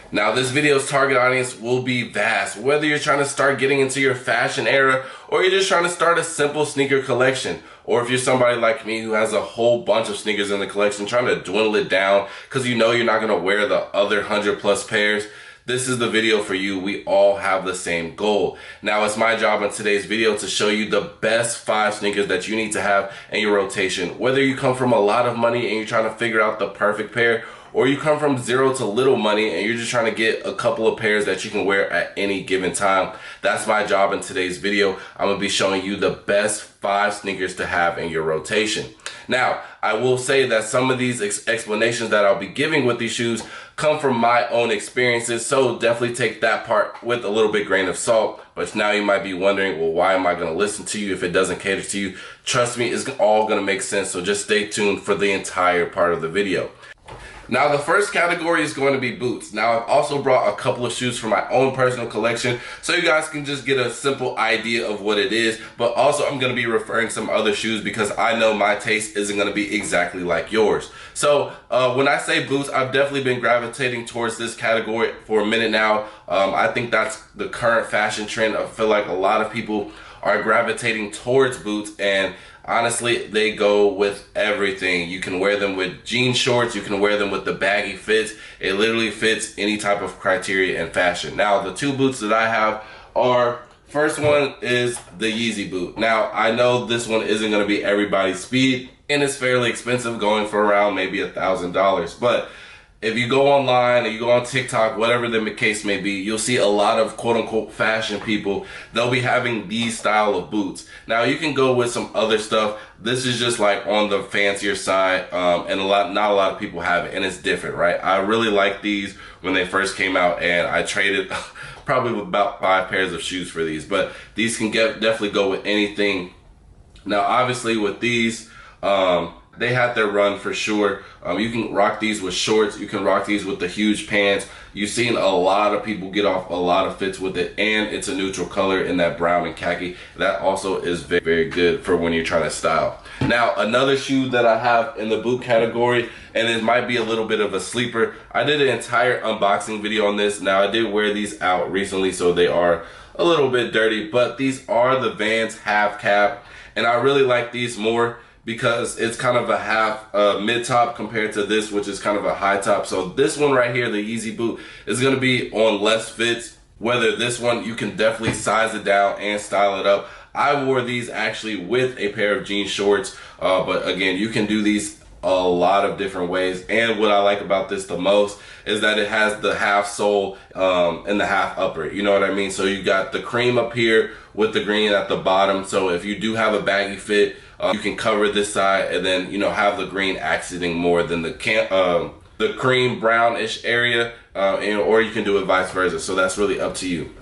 Now, this video's target audience will be vast, whether you're trying to start getting into your fashion era or you're just trying to start a simple sneaker collection, or if you're somebody like me who has a whole bunch of sneakers in the collection trying to dwindle it down because you know you're not going to wear the other 100+ pairs. This is the video for you. We all have the same goal. Now, it's my job in today's video to show you the best 5 sneakers that you need to have in your rotation. Whether you come from a lot of money and you're trying to figure out the perfect pair, or you come from zero to little money and you're just trying to get a couple of pairs that you can wear at any given time. That's my job in today's video. I'm gonna be showing you the best 5 sneakers to have in your rotation. Now, I will say that some of these explanations that I'll be giving with these shoes come from my own experiences, so definitely take that part with a little bit grain of salt. But now you might be wondering, well, why am I going to listen to you if it doesn't cater to you? Trust me, it's all going to make sense, so just stay tuned for the entire part of the video. Now, the first category is going to be boots. Now, I've also brought a couple of shoes from my own personal collection so you guys can just get a simple idea of what it is. But also, I'm going to be referring some other shoes because I know my taste isn't going to be exactly like yours. So when I say boots, I've definitely been gravitating towards this category for a minute now. I think that's the current fashion trend. I feel like a lot of people are gravitating towards boots, and honestly, they go with everything. You can wear them with jean shorts, you can wear them with the baggy fits. It literally fits any type of criteria in fashion. Now, the 2 boots that I have are, first one is the Yeezy boot. Now, I know this one isn't going to be everybody's speed, and it's fairly expensive, going for around maybe $1,000. But if you go online or you go on TikTok, whatever the case may be, you'll see a lot of quote-unquote fashion people. They'll be having these style of boots. Now, you can go with some other stuff. This is just like on the fancier side, and not a lot of people have it, and it's different, right? I really like these when they first came out, and I traded probably with about 5 pairs of shoes for these. But these can definitely go with anything. Now, obviously, with these, they had their run for sure. You can rock these with shorts. You can rock these with the huge pants. You've seen a lot of people get off a lot of fits with it, and it's a neutral color in that brown and khaki. That also is very, very good for when you're trying to style. Now, another shoe that I have in the boot category, and it might be a little bit of a sleeper. I did an entire unboxing video on this. Now, I did wear these out recently, so they are a little bit dirty, but these are the Vans half cap, and I really like these more because it's kind of a half mid top compared to this, which is kind of a high top. So this one right here, the Yeezy boot, is gonna be on less fits. Whether this one, you can definitely size it down and style it up. I wore these actually with a pair of jean shorts, but again, you can do these a lot of different ways. And what I like about this the most is that it has the half sole and the half upper, you know what I mean? So you got the cream up here with the green at the bottom. So if you do have a baggy fit, you can cover this side and then, you know, have the green accenting more than the cream brownish area, or you can do it vice versa. So that's really up to you.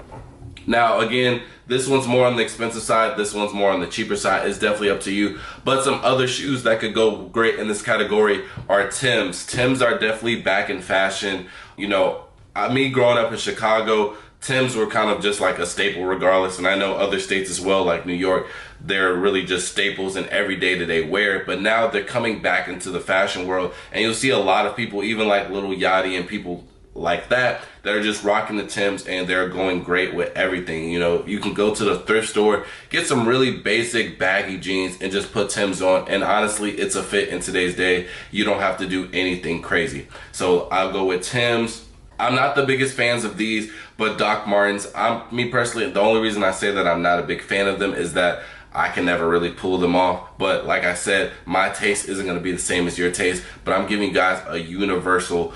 Now, again, this one's more on the expensive side. This one's more on the cheaper side. It's definitely up to you. But some other shoes that could go great in this category are Timbs. Timbs are definitely back in fashion. You know, me growing up in Chicago, Timbs were kind of just like a staple regardless, and I know other states as well, like New York, they're really just staples in every day-to-day wear. But now they're coming back into the fashion world, and you'll see a lot of people, even like Lil Yachty and people like that are just rocking the Timbs, and they're going great with everything. You know, you can go to the thrift store, get some really basic baggy jeans, and just put Timbs on, and honestly, it's a fit in today's day. You don't have to do anything crazy. So I'll go with Timbs. I'm not the biggest fans of these, but Doc Martens, me personally, the only reason I say that I'm not a big fan of them is that I can never really pull them off. But like I said, my taste isn't going to be the same as your taste, but I'm giving you guys a universal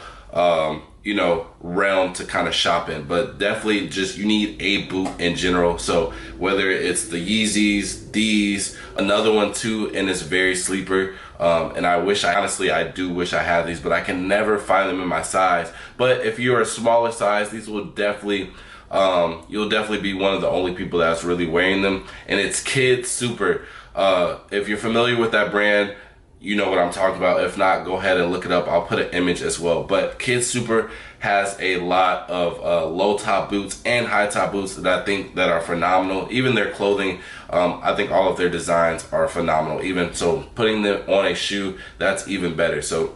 you know, realm to kind of shop in. But definitely just, you need a boot in general. So whether it's the Yeezys, these, another one too, and it's very sleeper, and honestly I do wish I had these, but I can never find them in my size. But if you're a smaller size, these will definitely you'll definitely be one of the only people that's really wearing them. And it's Kid Super. If you're familiar with that brand, you know what I'm talking about. If not, go ahead and look it up. I'll put an image as well. But Kid Super has a lot of low top boots and high top boots that I think that are phenomenal. Even their clothing, I think all of their designs are phenomenal. Even so, putting them on a shoe, that's even better. So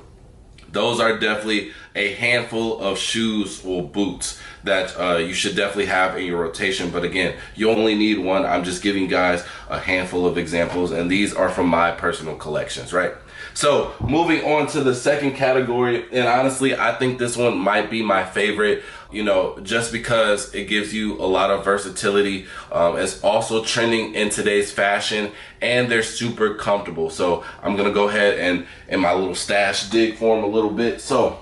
those are definitely a handful of shoes or boots that you should definitely have in your rotation. But again, you only need one. I'm just giving you guys a handful of examples, and these are from my personal collections, right? So moving on to the second category, and honestly, I think this one might be my favorite, you know, just because it gives you a lot of versatility. It's also trending in today's fashion, and they're super comfortable. So I'm gonna go ahead and in my little stash dig for them a little bit. So,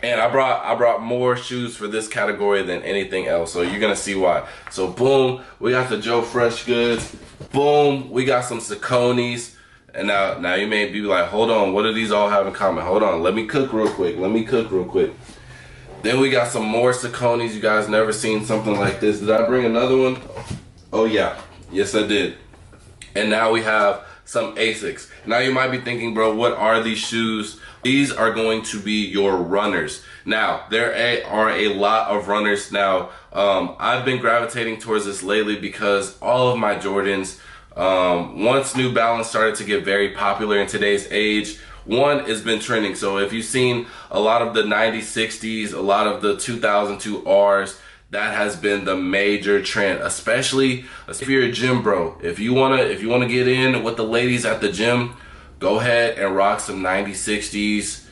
and I brought more shoes for this category than anything else, so you're gonna see why. So boom, we got the Joe Freshgoods. Boom, we got some Sauconys. And now you may be like, hold on, what do these all have in common? Hold on, let me cook real quick. Then we got some more Sauconys. You guys never seen something like this. Did I bring another one? Oh yeah, yes I did. And now we have some Asics. Now you might be thinking, bro, what are these shoes? These are going to be your runners. Now, there are a lot of runners now. I've been gravitating towards this lately because all of my Jordans, once New Balance started to get very popular in today's age, one has been trending. So if you've seen a lot of the 90s, 60s, a lot of the 2002 Rs, that has been the major trend, especially if you're a gym bro. If you wanna get in with the ladies at the gym, go ahead and rock some 90s, 60s,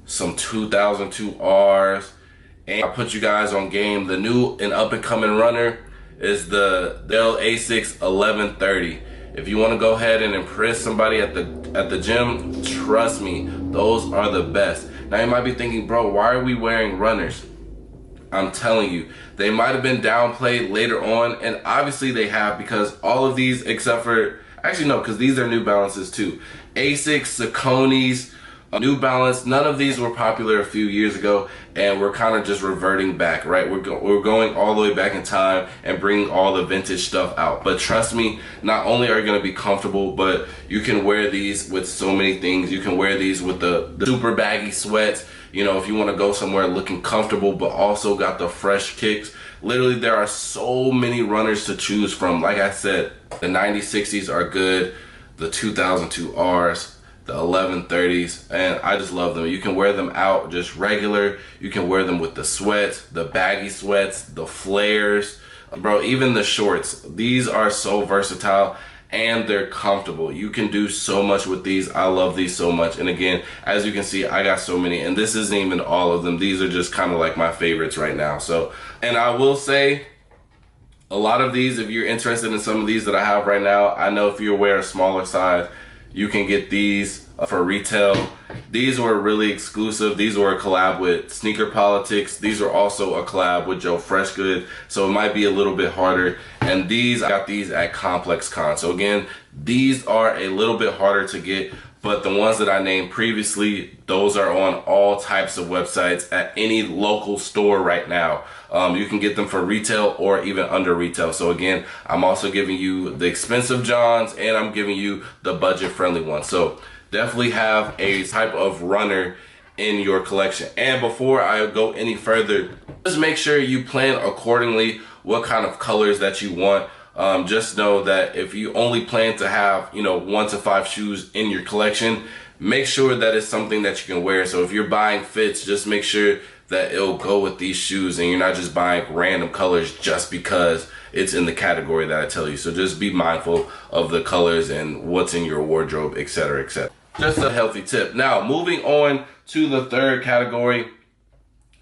some 2002 Rs, and I'll put you guys on game. The new and up and coming runner is the Dell Asics 1130. If you want to go ahead and impress somebody at the gym, trust me, those are the best. Now you might be thinking, bro, why are we wearing runners? I'm telling you, they might have been downplayed later on, and obviously they have, because all of these, except for, actually no, because these are New Balances too. Asics, Sauconys, New Balance, none of these were popular a few years ago, and we're kind of just reverting back, right? We're going all the way back in time and bringing all the vintage stuff out. But trust me, not only are you going to be comfortable, but you can wear these with so many things. You can wear these with the super baggy sweats, you know, if you want to go somewhere looking comfortable, but also got the fresh kicks. Literally, there are so many runners to choose from. Like I said, the 90s, 60s are good, the 2002 Rs, the 1130s, and I just love them. You can wear them out just regular. You can wear them with the sweats, the baggy sweats, the flares, bro, even the shorts. These are so versatile and they're comfortable. You can do so much with these. I love these so much. And again, as you can see, I got so many, and this isn't even all of them. These are just kind of like my favorites right now. So, and I will say, a lot of these, if you're interested in some of these that I have right now, I know if you wear a smaller size, you can get these for retail. These were really exclusive. These were a collab with Sneaker Politics. These were also a collab with Joe Freshgood, so it might be a little bit harder. And these, I got these at Complex Con. So again, these are a little bit harder to get, but the ones that I named previously, those are on all types of websites at any local store right now. You can get them for retail or even under retail. So again, I'm also giving you the expensive Johns, and I'm giving you the budget friendly ones. So definitely have a type of runner in your collection. And before I go any further, just make sure you plan accordingly what kind of colors that you want. Just know that if you only plan to have, you know, 1 to 5 shoes in your collection, make sure that it's something that you can wear. So if you're buying fits, just make sure that it'll go with these shoes, and you're not just buying random colors just because it's in the category that I tell you. So just be mindful of the colors and what's in your wardrobe, etc., etc. Just a healthy tip. Now, moving on to the third category.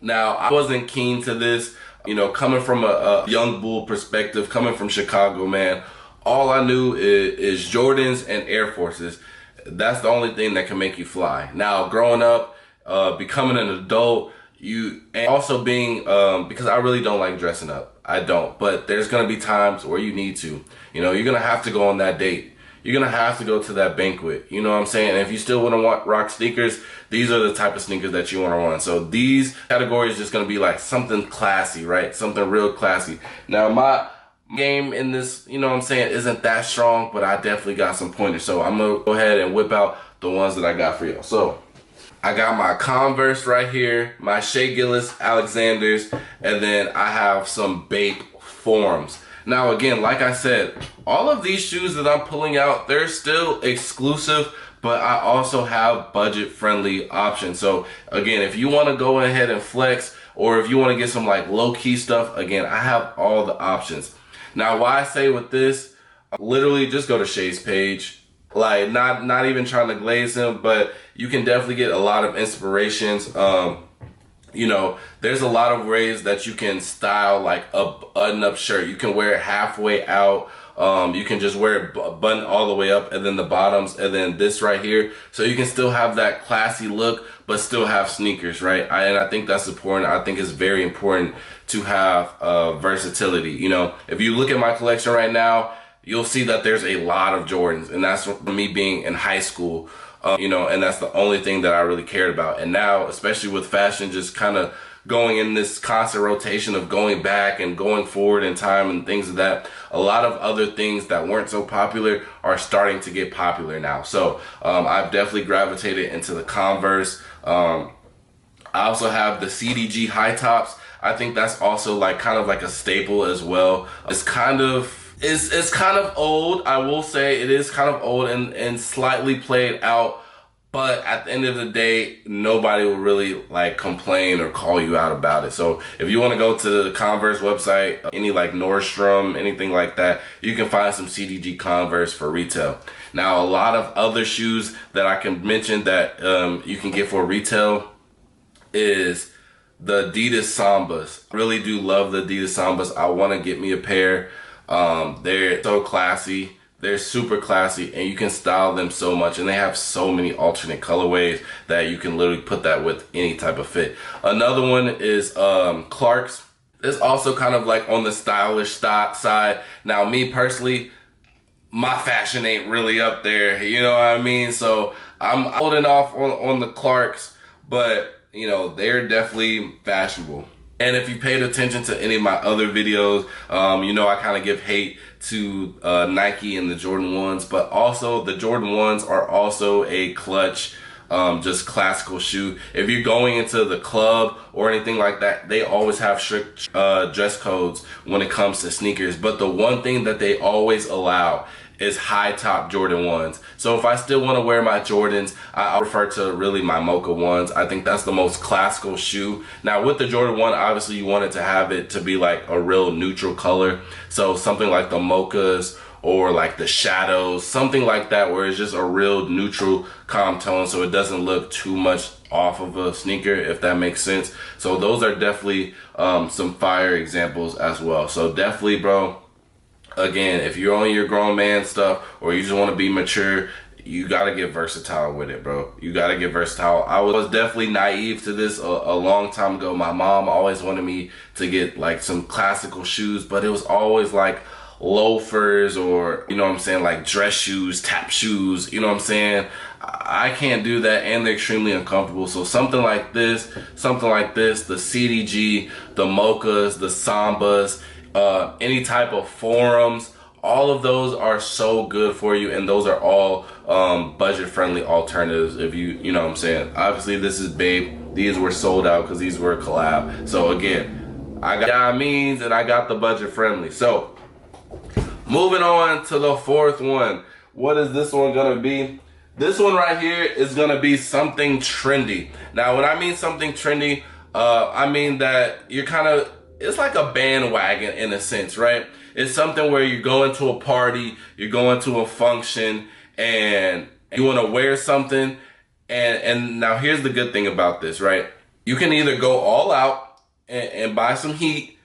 Now, I wasn't keen to this, you know, coming from a young bull perspective, coming from Chicago, man. All I knew is Jordans and Air Forces. That's the only thing that can make you fly. Now, growing up, becoming an adult, and also being, because I really don't like dressing up. I don't, but there's going to be times where you need to. You know, you're going to have to go on that date. You're going to have to go to that banquet. You know what I'm saying? And if you still want to rock sneakers, these are the type of sneakers that you want to run. So these categories just going to be like something classy, right? Something real classy. Now, my game in this, you know what I'm saying, isn't that strong, but I definitely got some pointers. So I'm going to go ahead and whip out the ones that I got for you. So I got my Converse right here, my Shea Gillis Alexanders, and then I have some Bape Forums. Now again, like I said, all of these shoes that I'm pulling out, they're still exclusive, but I also have budget friendly options. So again, if you want to go ahead and flex, or if you want to get some like low key stuff, again, I have all the options. Now, why I say with this, literally just go to Shay's page. Like, not even trying to glaze him, but you can definitely get a lot of inspirations. You know, there's a lot of ways that you can style like a button-up shirt. You can wear it halfway out. You can just wear it button all the way up, and then the bottoms, and then this right here. So you can still have that classy look, but still have sneakers, right? And I think that's important. I think it's very important to have versatility. You know, if you look at my collection right now, you'll see that there's a lot of Jordans, and that's from me being in high school. You know, and that's the only thing that I really cared about. And now, especially with fashion just kind of going in this constant rotation of going back and going forward in time and things of that, a lot of other things that weren't so popular are starting to get popular now. So I've definitely gravitated into the Converse. I also have the CDG high tops. I think that's also like kind of like a staple as well. It's kind of old. I will say it is kind of old and slightly played out, but at the end of the day, nobody will really like complain or call you out about it. So if you want to go to the Converse website, any like Nordstrom, anything like that, you can find some CDG Converse for retail. Now, a lot of other shoes that I can mention that you can get for retail is the Adidas Sambas. I really do love the Adidas Sambas. I want to get me a pair. They're so classy. They're super classy, and you can style them so much, and they have so many alternate colorways that you can literally put that with any type of fit. Another one is Clarks. It's also kind of like on the stylish side. Now, me personally, my fashion ain't really up there, you know what I mean? So I'm holding off on the Clarks, but you know, they're definitely fashionable. And if you paid attention to any of my other videos, you know I kind of give hate to Nike and the Jordan 1s, but also the Jordan 1s are also a clutch, just classical shoe. If you're going into the club or anything like that, they always have strict dress codes when it comes to sneakers. But the one thing that they always allow is high top Jordan 1s. So if I still want to wear my Jordans, I refer to really my Mocha 1s. I think that's the most classical shoe. Now with the Jordan 1, obviously you want it to have it to be like a real neutral color. So something like the Mochas or like the Shadows, something like that where it's just a real neutral calm tone so it doesn't look too much off of a sneaker, if that makes sense. So those are definitely some fire examples as well. So definitely, bro, again, if you're on your grown man stuff or you just want to be mature, you got to get versatile with it, bro. You got to get versatile. I was definitely naive to this a long time ago. My mom always wanted me to get like some classical shoes, but it was always like loafers or, you know what I'm saying, like dress shoes, tap shoes, you know what I'm saying? I can't do that, and they're extremely uncomfortable. So something like this, the CDG, the Mochas, the Sambas, any type of forums, all of those are so good for you, and those are all budget friendly alternatives. If you know what I'm saying. Obviously this is Babe, these were sold out because these were a collab. So again, I got means and I got the budget friendly. So moving on to the fourth one. What is this one gonna be? This one right here is gonna be something trendy. Now when I mean something trendy, I mean that you're kind of, it's like a bandwagon in a sense, right? It's something where you're going to a party, you're going to a function, and you want to wear something. And now here's the good thing about this, right? You can either go all out and buy some heat,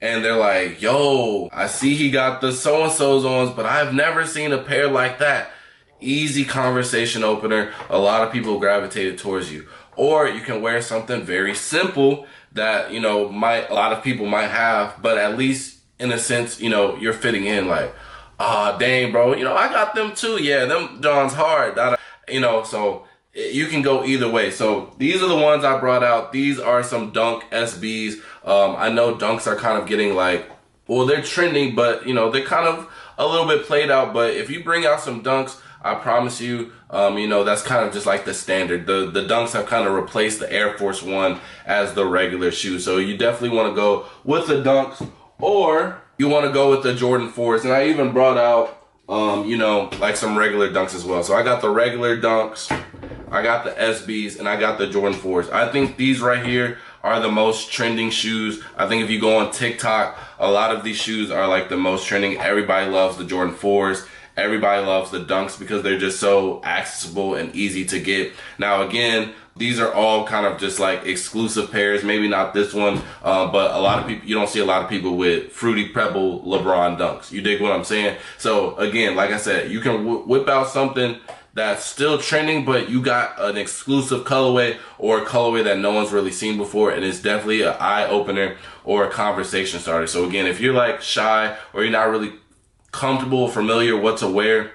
and they're like, yo, I see he got the so-and-so's on, but I've never seen a pair like that. Easy conversation opener. A lot of people gravitated towards you. Or you can wear something very simple that, you know, a lot of people might have, but at least in a sense, you know, you're fitting in like, dang, bro, you know, I got them too. Yeah, them John's hard. You know, so you can go either way. So these are the ones I brought out. These are some Dunk SBs. I know Dunks are kind of getting like, well, they're trending, but you know, they're kind of a little bit played out. But if you bring out some Dunks, I promise you, you know, that's kind of just like the standard. The Dunks have kind of replaced the Air Force One as the regular shoe. So you definitely want to go with the Dunks, or you want to go with the Jordan 4s. And I even brought out you know, like some regular dunks as well. So I got the regular dunks, I got the SBs, and I got the Jordan 4s. I think these right here are the most trending shoes. I think if you go on TikTok, a lot of these shoes are like the most trending. Everybody loves the Jordan 4s. Everybody loves the dunks because they're just so accessible and easy to get. Now, again, these are all kind of just like exclusive pairs. Maybe not this one, but a lot of people, you don't see a lot of people with Fruity Pebble LeBron dunks. You dig what I'm saying? So again, like I said, you can whip out something that's still trending, but you got an exclusive colorway or a colorway that no one's really seen before, and it's definitely an eye opener or a conversation starter. So again, if you're like shy or you're not really comfortable, familiar what to wear,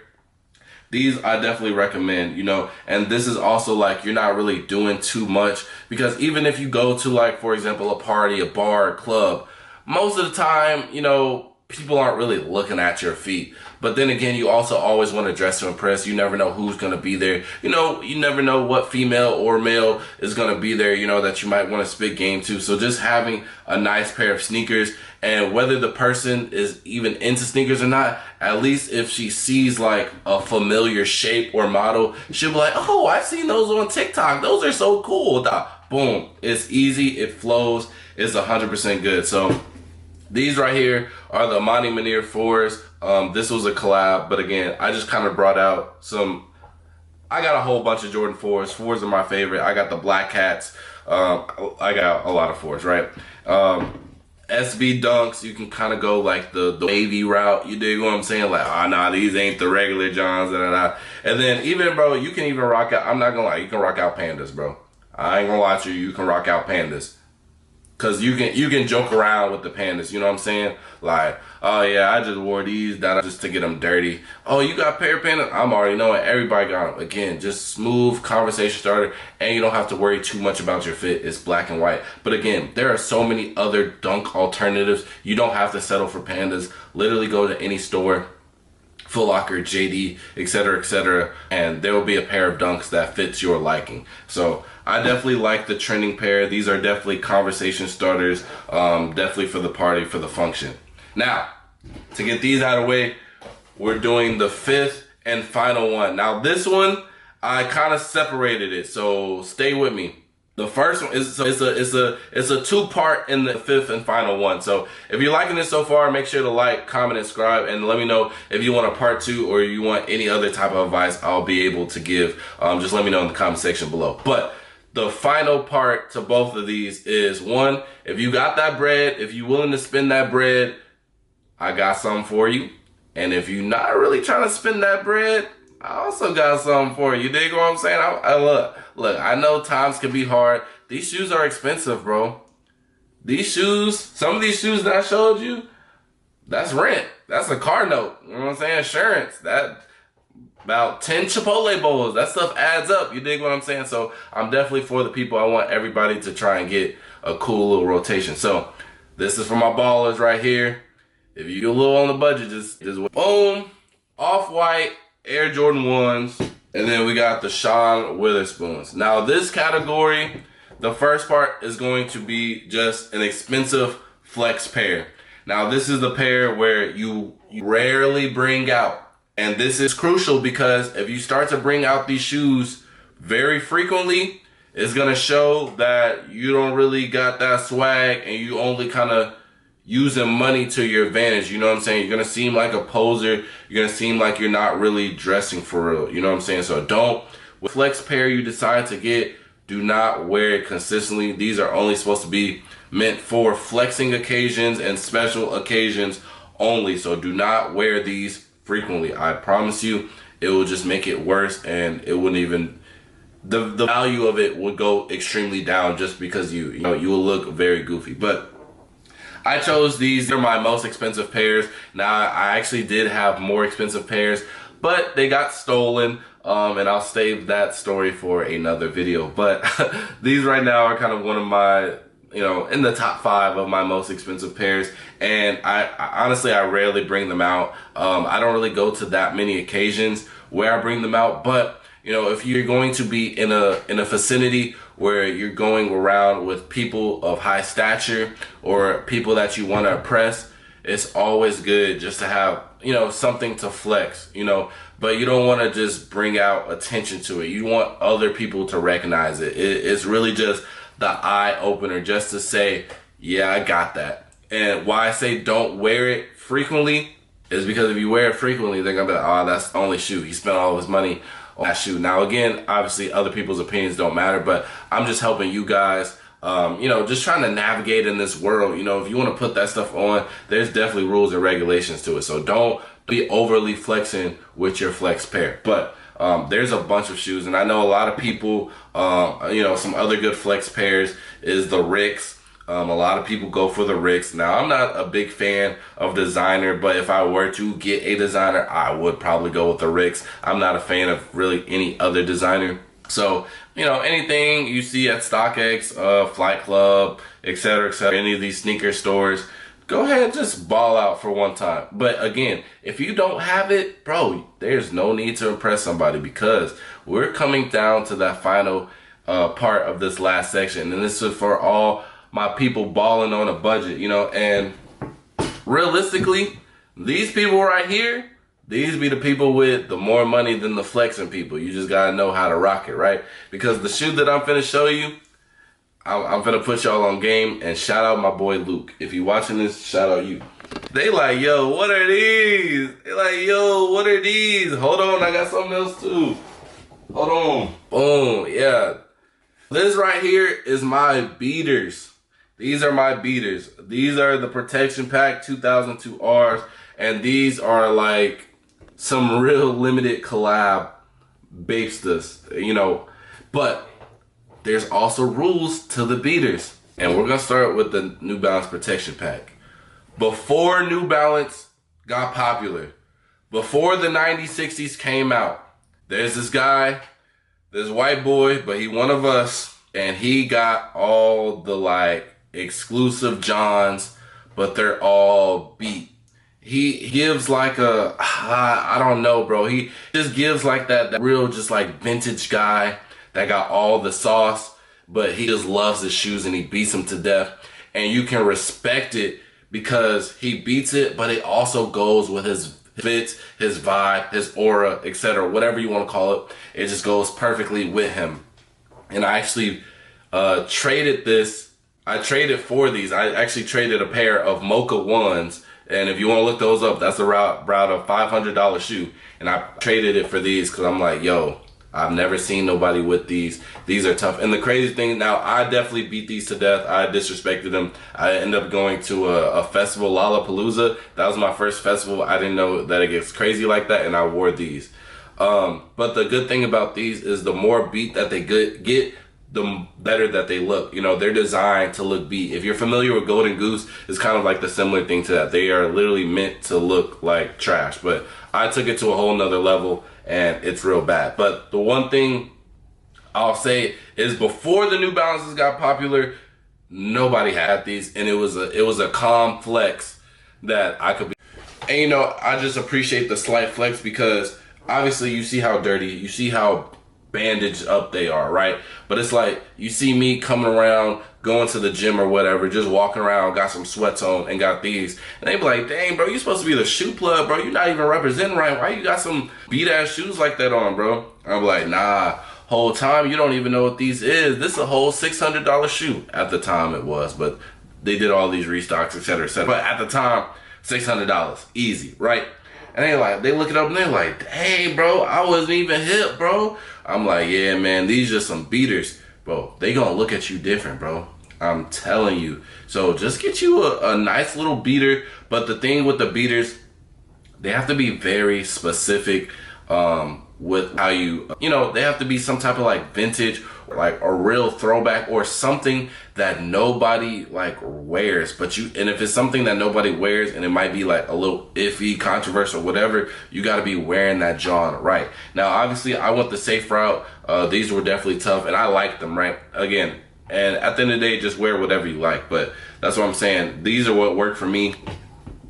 these I definitely recommend, you know. And this is also like you're not really doing too much, because even if you go to, like, for example, a party, a bar, a club, most of the time, you know, people aren't really looking at your feet. But then again, you also always want to dress to impress. You never know who's going to be there. You know, you never know what female or male is going to be there, you know, that you might want to spit game to. So just having a nice pair of sneakers, and whether the person is even into sneakers or not, at least if she sees like a familiar shape or model, she'll be like, oh, I've seen those on TikTok. Those are so cool. Boom. It's easy. It flows. It's 100% good. So these right here are the Amani Manir 4s. This was a collab, but again, I just kind of brought out some. I got a whole bunch of Jordan 4s. 4s are my favorite. I got the Black Cats. I got a lot of 4s, right? SB dunks, you can kind of go like the wavy route. You dig what I'm saying? Like, oh, nah, these ain't the regular Johns. Da, da, da. And then even, bro, you can even rock out. I'm not gonna lie, you can rock out Pandas, bro. I ain't gonna lie to you. You can rock out Pandas. Cause you can joke around with the Pandas, you know what I'm saying? Like, oh yeah, I just wore these just to get them dirty. Oh, you got a pair of Pandas? I'm already knowing everybody got them. Again, just smooth conversation starter, and you don't have to worry too much about your fit. It's black and white. But again, there are so many other dunk alternatives. You don't have to settle for Pandas. Literally go to any store, Foot Locker, JD, etc., and there will be a pair of dunks that fits your liking. So I definitely like the trending pair. These are definitely conversation starters, definitely for the party, for the function. Now, to get these out of the way, we're doing the fifth and final one. Now, this one, I kind of separated it, so stay with me. The first one is it's a two-part in the fifth and final one. So if you're liking this so far, make sure to like, comment, and subscribe, and let me know if you want a part two or you want any other type of advice I'll be able to give. Just let me know in the comment section below. But the final part to both of these is, one, if you got that bread, if you're willing to spend that bread, I got something for you. And if you're not really trying to spend that bread, I also got something for you. You dig what I'm saying? Look, I know times can be hard. These shoes are expensive, bro. These shoes, some of these shoes that I showed you, that's rent. That's a car note. You know what I'm saying? Insurance. That about 10 Chipotle bowls. That stuff adds up. You dig what I'm saying? So I'm definitely for the people. I want everybody to try and get a cool little rotation. So this is for my ballers right here. If you're a little on the budget, just boom, Off-White Air Jordan 1s, and then we got the Sean Witherspoons. Now this category, the first part is going to be just an expensive flex pair. Now this is the pair where you rarely bring out. And this is crucial because if you start to bring out these shoes very frequently, it's going to show that you don't really got that swag and you only kind of using money to your advantage. You know what I'm saying? You're going to seem like a poser. You're going to seem like you're not really dressing for real. You know what I'm saying? So don't, with flex pair you decide to get, do not wear it consistently. These are only supposed to be meant for flexing occasions and special occasions only. So do not wear these frequently. I promise you, it will just make it worse, and it wouldn't even, the value of it would go extremely down just because you know you will look very goofy. But I chose these. They're my most expensive pairs. Now I actually did have more expensive pairs, but they got stolen, and I'll save that story for another video. But these right now are kind of one of my, you know, in the top 5 of my most expensive pairs. And I honestly, I rarely bring them out. I don't really go to that many occasions where I bring them out. But, you know, if you're going to be in a vicinity where you're going around with people of high stature or people that you want to impress, it's always good just to have, something to flex, but you don't want to just bring out attention to it. You want other people to recognize it. It's really just the eye opener, just to say, yeah, I got that. And why I say don't wear it frequently is because if you wear it frequently, they're gonna be like, oh, that's the only shoe. He spent all of his money on that shoe. Now, again, obviously other people's opinions don't matter, but I'm just helping you guys, just trying to navigate in this world. If you want to put that stuff on, there's definitely rules and regulations to it. So don't be overly flexing with your flex pair. But there's a bunch of shoes, and I know a lot of people, some other good flex pairs is the Ricks. A lot of people go for the Ricks. Now, I'm not a big fan of designer, but if I were to get a designer, I would probably go with the Ricks. I'm not a fan of really any other designer. So, anything you see at StockX, Flight Club, etc., any of these sneaker stores, go ahead and just ball out for one time. But again, if you don't have it, bro, there's no need to impress somebody, because we're coming down to that final part of this last section. And this is for all my people balling on a budget, and realistically, these people right here, these be the people with the more money than the flexing people. You just gotta know how to rock it, right? Because the shoe that I'm finna show you, I'm finna put y'all on game, and shout out my boy Luke. If you watching this, shout out you. They like, yo, what are these? They like, yo, what are these? Hold on, I got something else too. Hold on. Boom, yeah. This right here is my beaters. These are my beaters. These are the Protection Pack 2002 Rs, and these are like some real limited collab Bapestas, but there's also rules to the beaters. And we're gonna start with the New Balance Protection Pack. Before New Balance got popular, before the 90s, 60s came out, there's this guy, this white boy, but he one of us, and he got all the like exclusive Johns, but they're all beat. He gives like I don't know, bro. He just gives like that real just like vintage guy that got all the sauce, but he just loves his shoes and he beats them to death. And you can respect it because he beats it, but it also goes with his fits, his vibe, his aura, etc. Whatever you want to call it. It just goes perfectly with him. And I actually traded this. I traded for these. I actually traded a pair of Mocha 1s. And if you want to look those up, that's about a $500 shoe. And I traded it for these because I'm like, yo, I've never seen nobody with these. These are tough. And the crazy thing, now I definitely beat these to death. I disrespected them. I ended up going to a festival, Lollapalooza. That was my first festival. I didn't know that it gets crazy like that, and I wore these. But the good thing about these is the more beat that they get, the better that they look. They're designed to look beat. If you're familiar with Golden Goose, it's kind of like the similar thing to that. They are literally meant to look like trash. But I took it to a whole nother level, and it's real bad. But the one thing I'll say is before the New Balances got popular, nobody had these, and it was a calm flex that I could be. And I just appreciate the slight flex because obviously you see how dirty, you see how bandaged up they are, right? But it's like you see me coming around, going to the gym or whatever, just walking around, got some sweats on and got these, and they be like, dang, bro, you supposed to be the shoe plug, bro. You're not even representing right. Why you got some beat ass shoes like that on, bro? I'm like, nah, whole time you don't even know what these is. This is a whole $600 shoe. At the time it was, but they did all these restocks, etc., etc. But at the time, $600, easy, right? And they look it up and they're like, dang, bro, I wasn't even hip, bro. I'm like, yeah, man, these are some beaters. Bro, they gonna look at you different, bro. I'm telling you. So just get you a nice little beater. But the thing with the beaters, they have to be very specific with how they have to be some type of like vintage, like a real throwback or something that nobody like wears. And if it's something that nobody wears and it might be like a little iffy, controversial, whatever, you got to be wearing that John right. Now, obviously, I went the safe route. These were definitely tough, and I liked them, right? Again, and at the end of the day, just wear whatever you like. But that's what I'm saying. These are what worked for me.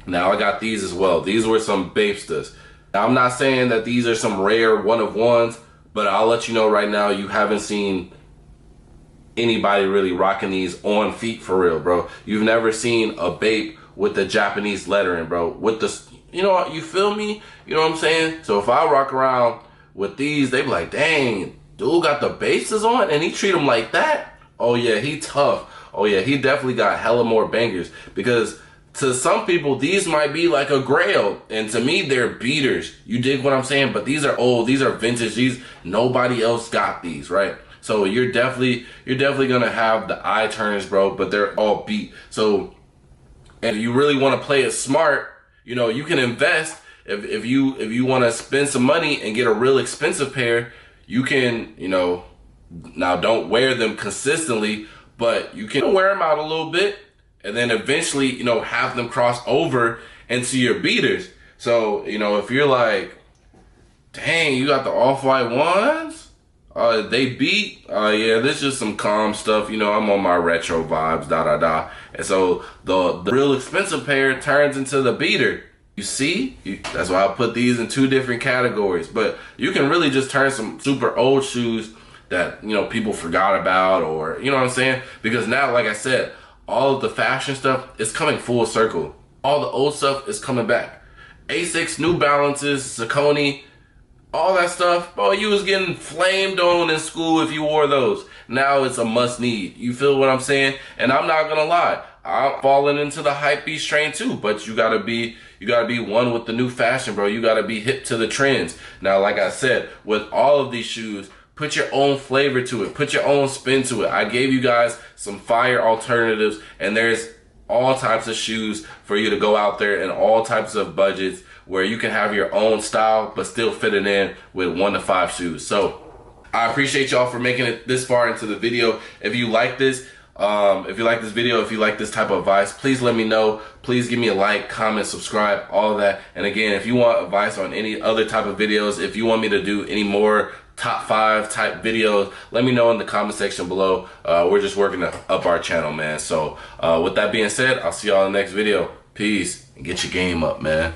Now I got these as well. These were some Bapestas. Now, I'm not saying that these are some rare one-of-ones, but I'll let you know right now, you haven't seen anybody really rocking these on feet for real, bro. You've never seen a Bape with the Japanese lettering, bro. With the, you know, you feel me? You know what I'm saying? So if I rock around with these, they be like, dang, dude got the bases on and he treat them like that? Oh yeah, he tough. Oh yeah, he definitely got hella more bangers. Because to some people, these might be like a grail, and to me, they're beaters. You dig what I'm saying? But these are old, these are vintage. These, nobody else got these, right? So you're definitely gonna have the eye turners, bro. But they're all beat. So if you really want to play it smart, you know, you can invest. If you want to spend some money and get a real expensive pair, you can, you know, now don't wear them consistently, but you can wear them out a little bit. And then eventually, you know, have them cross over into your beaters. So, you know, if you're like, dang, you got the off-white ones? They beat? Yeah, this is just some calm stuff. You know, I'm on my retro vibes, da. And so the real expensive pair turns into the beater. You see? That's why I put these in two different categories. But you can really just turn some super old shoes that, you know, people forgot about, or, you know what I'm saying? Because now, like I said, all of the fashion stuff is coming full circle. All the old stuff is coming back. Asics, New Balances, Saucony, all that stuff, bro, you was getting flamed on in school if you wore those. Now it's a must need. You feel what I'm saying? And I'm not gonna lie, I'm falling into the hype beast train too, but you gotta be one with the new fashion, bro. You gotta be hip to the trends. Now, like I said, with all of these shoes, put your own flavor to it. Put your own spin to it. I gave you guys some fire alternatives, and there's all types of shoes for you to go out there in all types of budgets where you can have your own style but still fit it in with 1 to 5 shoes. So I appreciate y'all for making it this far into the video. If you like this, if you like this video, if you like this type of advice, please let me know. Please give me a like, comment, subscribe, all of that. And again, if you want advice on any other type of videos, if you want me to do any more top 5 type videos, let me know in the comment section below. We're just working to up our channel, man. So with that being said, I'll see y'all in the next video. Peace, and get your game up, man.